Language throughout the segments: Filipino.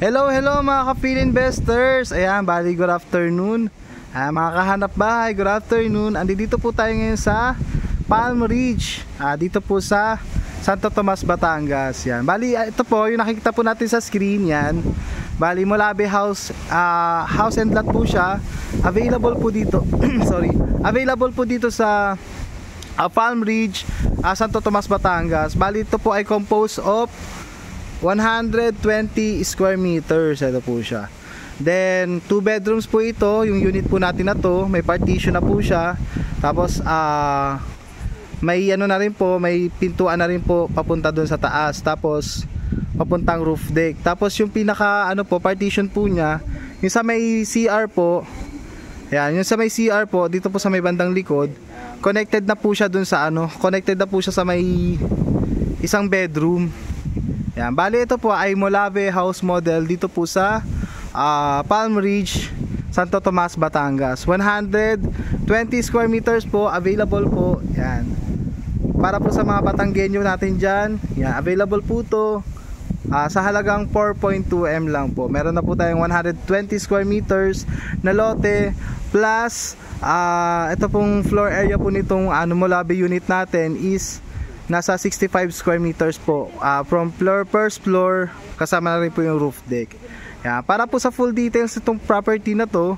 Hello, hello mga ka-field investors. Ayan, bali good afternoon. Mga kahanap bahay, good afternoon. Andito po tayo ngayon sa Palm Ridge. Dito po sa Santo Tomas, Batangas. Yan. Bali, ito po, yung nakikita po natin sa screen yan. Bali, Molabe House, house and lot po siya. Available po dito. Sorry. Available po dito sa Palm Ridge, Santo Tomas, Batangas. Bali, ito po ay composed of 120 square meters. Ito po siya. Then 2 bedrooms po ito. Yung unit po natin na to, may partition na po siya. Tapos may ano na rin po, may pintuan na rin po papunta doon sa taas. Tapos papuntang roof deck. Tapos yung pinaka ano po, partition po niya, yung sa may CR po. Yan, yung sa may CR po, dito po sa may bandang likod, connected na po siya doon sa ano, connected na po siya sa may isang bedroom. Yan, bali ito po ay Molabe house model dito po sa Palm Ridge, Santo Tomas, Batangas. 120 square meters po, available po. Yan. Para po sa mga Batanggenyo natin dyan, yan, available po to sa halagang 4.2M lang po. Meron na po tayong 120 square meters na lote plus ito pong floor area po nitong Molabe unit natin is nasa 65 square meters po, from first floor, kasama na rin po yung roof deck. Yan. Para po sa full details itong property na to,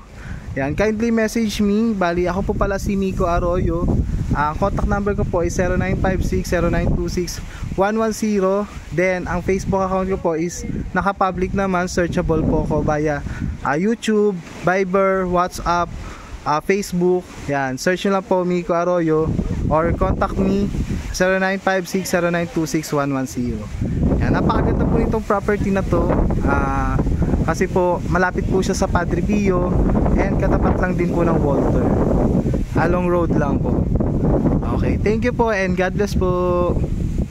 yan, kindly message me. Bali, ako po pala si Nico Arroyo. Ang contact number ko po is 0956-0926-110. Then ang Facebook account ko po is naka-public naman, searchable po ako via YouTube, Viber, WhatsApp, Facebook. Yan, search nyo lang po Nico Arroyo or contact me 0956-0926-110. Yan, napakaganda po nitong property na to. Kasi po malapit po siya sa Padre Pio and katapat lang din po ng Walter. Along road lang po. Okay, thank you po and God bless po.